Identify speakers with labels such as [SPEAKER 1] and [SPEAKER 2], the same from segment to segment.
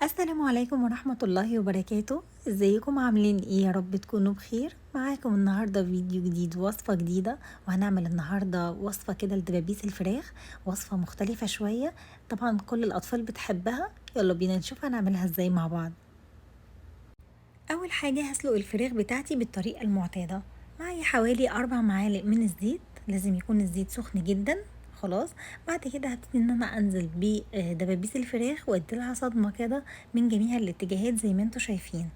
[SPEAKER 1] السلام عليكم ورحمة الله وبركاته. ازيكم عاملين ايه؟ يا رب تكونوا بخير. معاكم النهاردة فيديو جديد، وصفة جديدة، وهنعمل النهاردة وصفة كده لدبابيس الفراخ. وصفة مختلفة شوية، طبعا كل الأطفال بتحبها. يلا بينا نشوف هنعملها ازاي مع بعض. أول حاجة هسلق الفراخ بتاعتي بالطريقة المعتادة. معايا حوالي 4 معالق من الزيت، لازم يكون الزيت سخن جدا. خلاص. بعد كده هبتدي ان انا انزل بدبابيس الفراخ واديلها صدمة كده من جميع الاتجاهات زي ما انتوا شايفين.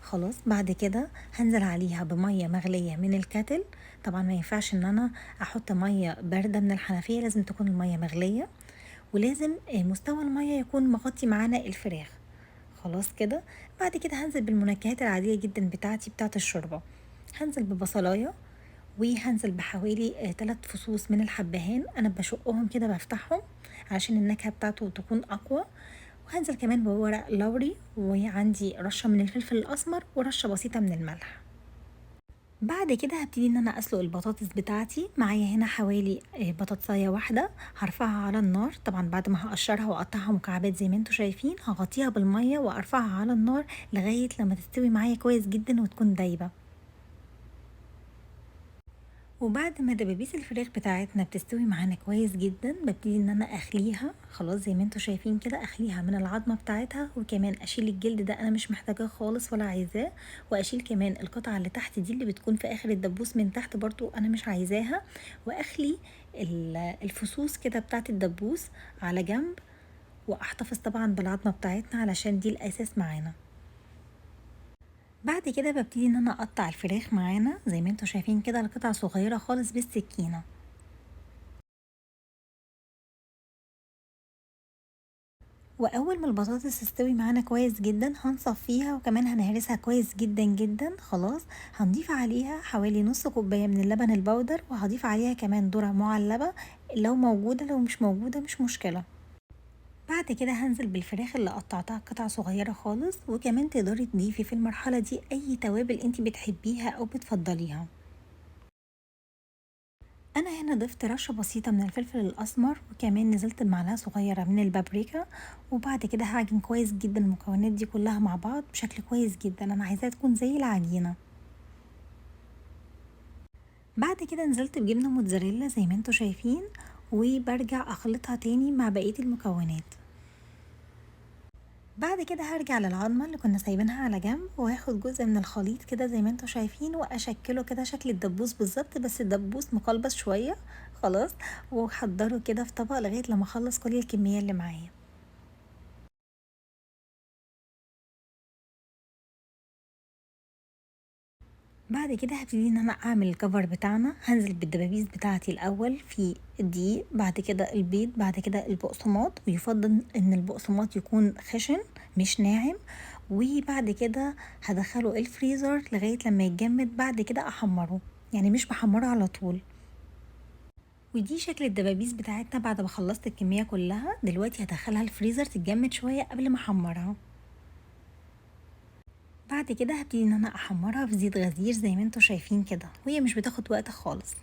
[SPEAKER 1] خلاص. بعد كده هنزل عليها بمية مغلية من الكاتل. طبعا ما ينفعش ان انا احط مية باردة من الحنفية، لازم تكون المية مغلية. ولازم مستوى المية يكون مغطي معانا الفراخ. خلاص كده. بعد كده هنزل بالمنكهات العادية جدا بتاعتي بتاعة الشوربة. هنزل ببصلاية، وهنزل بحوالي 3 فصوص من الحبهان. انا بشقهم كده بفتحهم عشان النكهة بتاعته تكون اقوى. وهنزل كمان بورق لوري، وعندي رشة من الفلفل الاسمر ورشة بسيطة من الملح. بعد كده هبتدي ان انا اسلق البطاطس بتاعتي. معايا هنا حوالي بطاطساية واحدة، هرفعها على النار. طبعا بعد ما هقشرها واقطعها مكعبات زي ما انتوا شايفين، هغطيها بالمية وارفعها على النار لغاية لما تستوي معايا كويس جدا وتكون دايبة. وبعد ما دبابيس الفراخ بتاعتنا بتستوي معانا كويس جدا، ببتدي ان انا اخليها. خلاص زي ما انتوا شايفين كده، اخليها من العظمه بتاعتها، وكمان اشيل الجلد ده انا مش محتاجاه خالص ولا عايزاه. واشيل كمان القطعه اللي تحت دي اللي بتكون في اخر الدبوس من تحت، برضو انا مش عايزاها. واخلي الفصوص كده بتاعت الدبوس على جنب. واحتفظ طبعا بالعظمه بتاعتنا علشان دي الاساس معانا. بعد كده ببتدي ان انا اقطع الفراخ معانا زي ما انتوا شايفين كده لقطع صغيره خالص بالسكينه. واول ما البطاطس تستوي معانا كويس جدا هنصفيها، وكمان هنهرسها كويس جدا جدا. خلاص. هنضيف عليها حوالي نص كوباية من اللبن البودر، وهضيف عليها كمان ذرة معلبة لو موجودة، لو مش موجودة مش مشكلة. بعد كده هنزل بالفراخ اللي قطعتها قطع صغيرة خالص، وكمان تقدري تضيفي في المرحلة دي اي توابل انتي بتحبيها او بتفضليها. انا هنا ضفت رشة بسيطة من الفلفل الاسمر، وكمان نزلت بمعلقة صغيرة من البابريكا. وبعد كده هعجن كويس جدا المكونات دي كلها مع بعض بشكل كويس جدا، انا عايزاها تكون زي العجينة. بعد كده نزلت بجبنة موتزاريلا زي ما انتوا شايفين، وبرجع اخلطها تاني مع بقية المكونات. بعد كده هرجع للعظمة اللي كنا سايبينها على جنب، وهاخد جزء من الخليط كده زي ما انتوا شايفين، واشكله كده شكل الدبوس بالظبط، بس الدبوس مقلبس شوية. خلاص. وحضره كده في طبق لغاية لما اخلص كل الكمية اللي معايا. بعد كده هبتدي ان انا اعمل الكفر بتاعنا. هنزل بالدبابيس بتاعتي الاول في الدقيق، بعد كده البيض، بعد كده البقسماط، ويفضل ان البقسماط يكون خشن مش ناعم. وبعد كده هدخله الفريزر لغاية لما يتجمد، بعد كده احمره. يعني مش بحمره على طول. ودي شكل الدبابيس بتاعتنا بعد ما خلصت الكمية كلها. دلوقتي هدخلها الفريزر تتجمد شوية قبل ما احمرها. بعد كده هبتدي ان انا احمرها في زيت غزير زي ما انتوا شايفين كده، وهي مش بتاخد وقت خالص.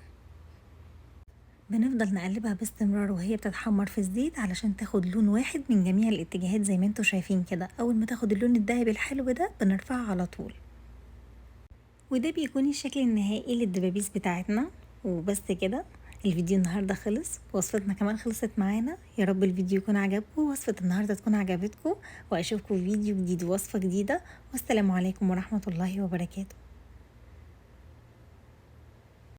[SPEAKER 1] بنفضل نقلبها باستمرار وهي بتتحمر في الزيت علشان تاخد لون واحد من جميع الاتجاهات زي ما انتوا شايفين كده. اول ما تاخد اللون الذهبي الحلو ده بنرفعها على طول. وده بيكون الشكل النهائي للدبابيس بتاعتنا. وبس كده. الفيديو النهاردة خلص، وصفتنا كمان خلصت معانا. يا رب الفيديو يكون عجبكم، وصفة النهاردة تكون عجبتكم، واشوفكم في فيديو جديد ووصفة جديدة. والسلام عليكم ورحمة الله وبركاته.